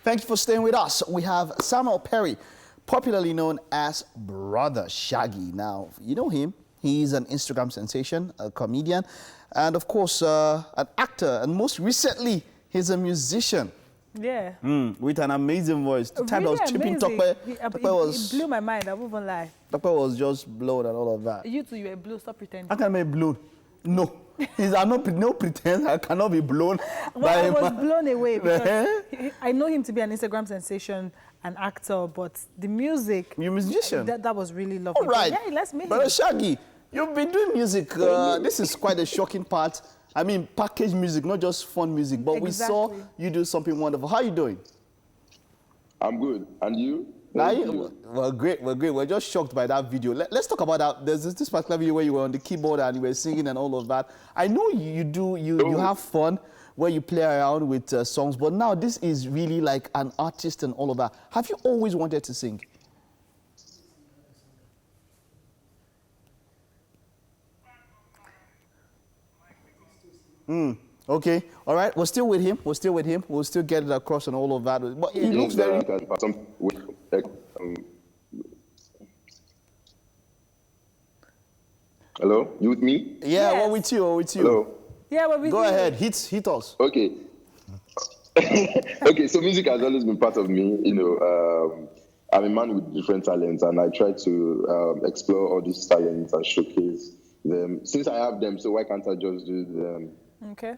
Thank you for staying with us. We have Samuel Perry, popularly known as Brother Shaggy. Now, you know him. He's an Instagram sensation, a comedian, and of course, an actor. And most recently, he's a musician. Yeah. With an amazing voice. The time really I was chipping Tope, it blew my mind, I won't even lie. Tope was just blown and all of that. You two, you were blown, stop pretending. How can I be blown? No. I'm not, no pretense, I cannot be blown. Well, I was blown away because I know him to be an Instagram sensation, an actor, but the music... You're a musician? That was really lovely. All right. Yeah, let's meet Brother Shaggy, you've been doing music. This is quite a shocking part. I mean, packaged music, not just fun music, but we saw you do something wonderful. How are you doing? I'm good. And you? Well, great. We're just shocked by that video. Let's talk about that. There's this particular video where you were on the keyboard and you were singing and all of that. I know you have fun where you play around with songs, but now this is really like an artist and all of that. Have you always wanted to sing? Okay, all right. We're still with him. We'll still get it across and all of that. But he looks very... Hello? You with me? Yeah, yes. We're with you. Hello? Yeah, we're with you. Go ahead. Hit us. Okay. Okay, so music has always been part of me. You know, I'm a man with different talents, and I try to explore all these talents and showcase them. Since I have them, so why can't I just do them? Okay.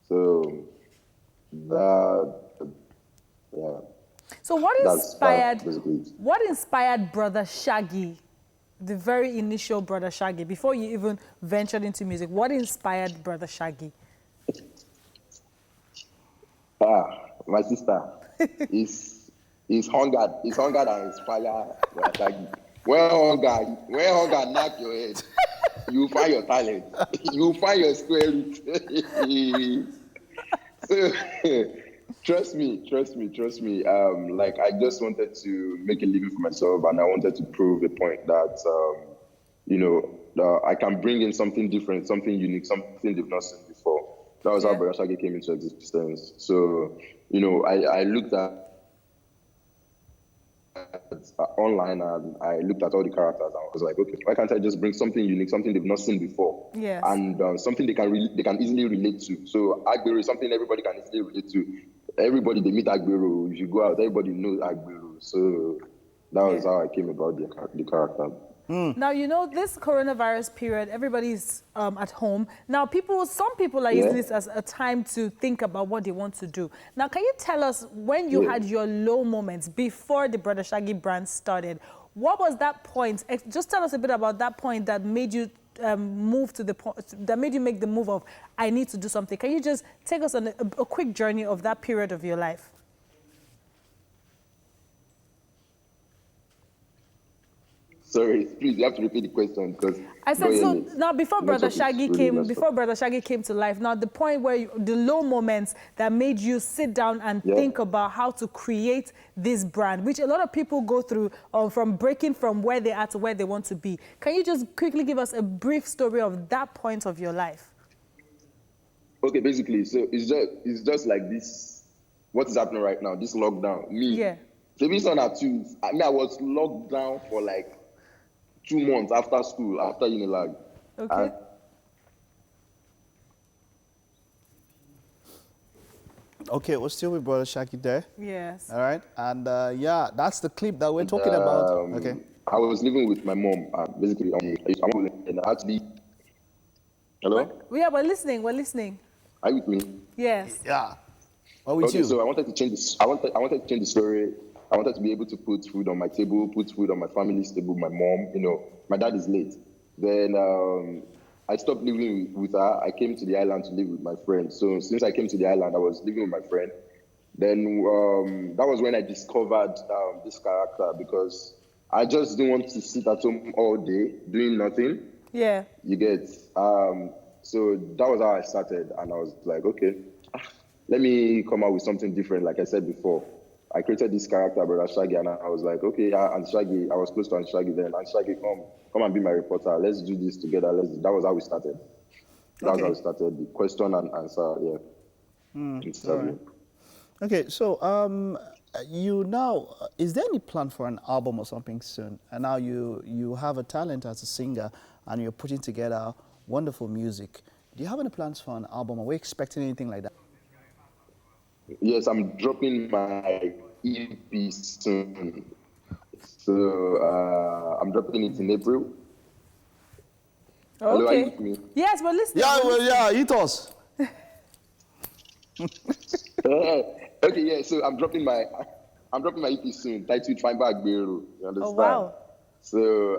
So that, yeah. So what inspired Brother Shaggy, the very initial Brother Shaggy, before you even ventured into music? What inspired Brother Shaggy? My sister is hungered and inspired Brother Shaggy. When hunger knock your head, you find your talent. You find your square root. So, trust me. Like, I just wanted to make a living for myself, and I wanted to prove a point that, you know, I can bring in something different, something unique, something they've not seen before. That was how Brother Shaggy came into existence. So, you know, I looked at online and I looked at all the characters and I was like, okay, why can't I just bring something unique, something they've not seen before, and something they can easily relate to. So Agbero is something everybody can easily relate to. Everybody they meet Agbero, if you go out, everybody knows Agbero. So that was how I came about the character. Now, you know, this coronavirus period, everybody's at home. Now, some people are using this as a time to think about what they want to do. Now, can you tell us when you had your low moments before the Brother Shaggy brand started? What was that point? Just tell us a bit about that point that made you move to the point, that made you make the move of, I need to do something. Can you just take us on a quick journey of that period of your life? Sorry, please, you have to repeat the question because I said so. Now, before Brother Shaggy came to life, now the point where the low moments that made you sit down and think about how to create this brand, which a lot of people go through from breaking from where they are to where they want to be. Can you just quickly give us a brief story of that point of your life? Okay, basically, so it's just like this. What is happening right now? This lockdown. I was locked down for like 2 months after school, after Unilag. Okay. Okay, we're still with Brother Shaggy there. Yes. All right. And yeah, that's the clip that we're talking about. Okay. I was living with my mom. Basically, and I had to leave. Hello? Yeah, we're listening. Are you with me? Yes. Yeah. What with you? So I wanted to change this. I wanted to change the story. I wanted to be able to put food on my table, put food on my family's table, my mom, you know, my dad is late. Then I stopped living with her. I came to the island to live with my friend. So since I came to the island, I was living with my friend. Then that was when I discovered this character because I just didn't want to sit at home all day doing nothing. Yeah. You get. So that was how I started. And I was like, okay, let me come out with something different, like I said before. I created this character, Brother Shaggy, and I was like, okay, and Shaggy, I was close to Shaggy then. And Shaggy, come and be my reporter. Let's do this together. That was how we started. That was how we started. The question and answer, Right. Okay, so you now, is there any plan for an album or something soon? And now you have a talent as a singer and you're putting together wonderful music. Do you have any plans for an album? Are we expecting anything like that? Yes, I'm dropping my EP soon. So I'm dropping it in April. Hello, are you with me? Yes, we're listening. Yeah, well, yeah, eat us. Okay, yeah. So I'm dropping my EP soon. Titled Gbajabiamila. You understand? Oh, wow. So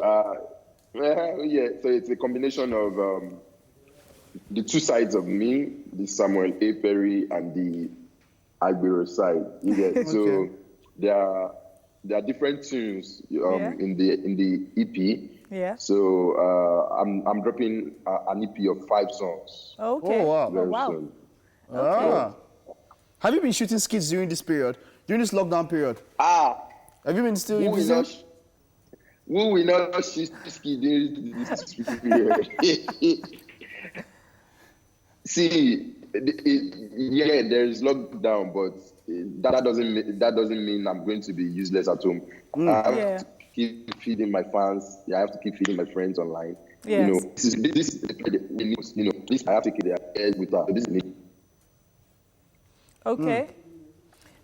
yeah. So it's a combination of the two sides of me, the Samuel A. Perry and the Agbero side. You get Okay. So there are different tunes in the EP. Yeah. So I'm dropping an EP of 5 songs. Okay. Oh, wow. Very wow. soon. Ah. Have you been shooting skits during this period? During this lockdown period? Have you been still Who will not shoot ski during this period? See, yeah, there is lockdown, but that doesn't mean I'm going to be useless at home. I have to keep feeding my fans. I have to keep feeding my friends online. Yes. You know, this I have to keep their head with that. This is me. Okay.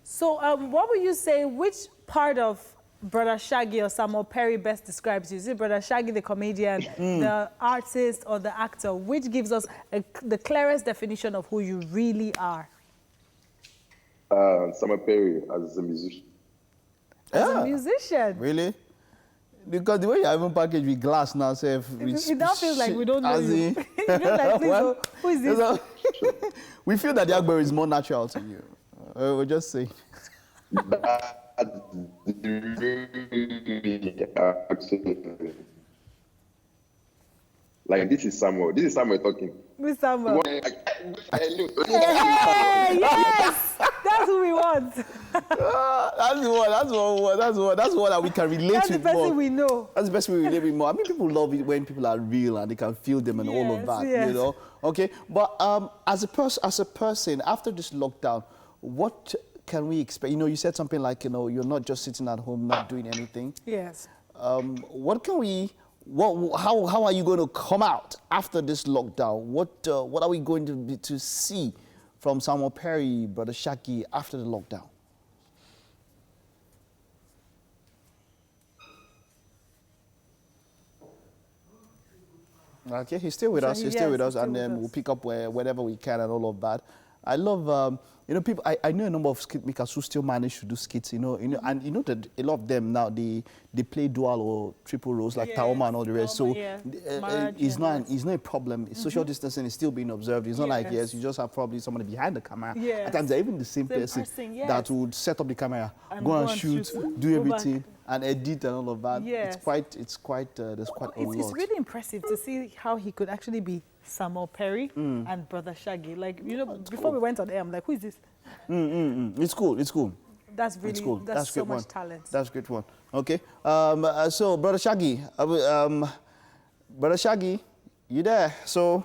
So what would you say, which part of Brother Shaggy or Samuel Perry best describes you? Is it Brother Shaggy, the comedian, the artist, or the actor? Which gives us the clearest definition of who you really are? Samuel Perry as a musician. As a musician? Really? Because the way you're even packaged with glass now, say, It now feels like we don't know you. It feels like, please, Well, who is this? we feel that the Agbero is more natural to you. We're just saying. Like this is Samuel. This is Samuel talking. Miss Samuel. Hey, Hey, yes! That's who we want. That's the one that we can relate That's the with more. person we know. That's the best way we relate with more. I mean, people love it when people are real and they can feel them and all of that, Yes. you know? Okay, but as a person, after this lockdown, what can we expect? You know, you said something like, you know, you're not just sitting at home, not doing anything. Yes. How are you going to come out after this lockdown? What are we going to see from Samuel Perry, Brother Shaggy, after the lockdown? Okay, he's still with us. He's still with us, and then we'll pick up wherever we can and all of that. I love, you know, people. I know a number of skit makers who still manage to do skits. You know, and you know that a lot of them now they play dual or triple roles like Taoma and all the rest. So it's not a problem. Social distancing is still being observed. It's not like you just have probably somebody behind the camera. At times they're even the same person that would set up the camera, go and shoot, do everything. And edit and all of that. Yes. It's quite there's quite a lot. It's really impressive to see how he could actually be Samuel Perry and Brother Shaggy. Like, you know, before we went on air, I'm like, who is this? It's cool. That's really, it's cool. that's so great much one. talent. That's a great one. Okay. So, Brother Shaggy, Brother Shaggy, you there? So,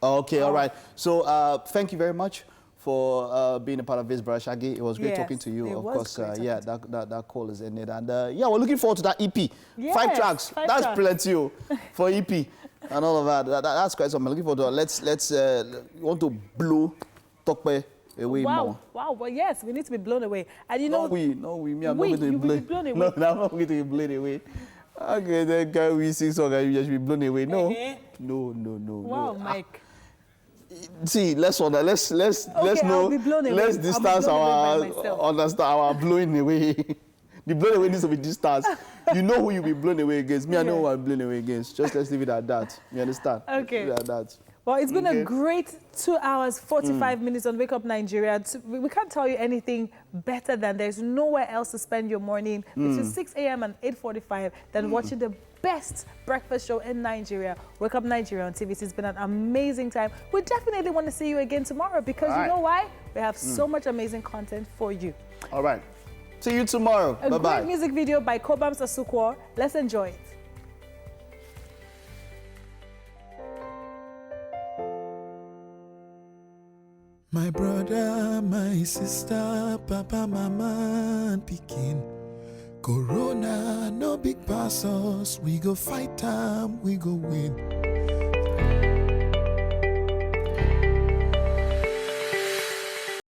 okay, all right. So, thank you very much for being a part of this, Brother Shaggy. It was great talking to you. Of course, that call is ended. And yeah, we're looking forward to that EP. Yes, 5 tracks. That's plenty for EP and all of that. That's quite something. I'm looking forward to it. Let's you want to blow Tokpe away more. Wow, well, yes, we need to be blown away. And you know... Me, I'm not going to be blown away. No, I'm not going to be blown away. Okay, then can we sing song and you just be blown away? No. Wow, Mike. See, let's distance our blowing away. The blown away needs to be distance. You know who you'll be blown away against. Me, I know who I'm blown away against. Just let's leave it at that. You understand? Okay. Leave it at that. Well, it's been a great 2 hours, 45 minutes on Wake Up Nigeria. We can't tell you anything better than there's nowhere else to spend your morning between 6 a.m. and 8:45 than watching the best breakfast show in Nigeria, Wake Up Nigeria on TV. It's been an amazing time. We definitely want to see you again tomorrow because you know why? We have so much amazing content for you. All right. See you tomorrow. Bye-bye. A great music video by Kobams Asukwo. Let's enjoy it. My brother, my sister, papa, mama, and pikin. Corona, no big pass us. We go fight time, we go win.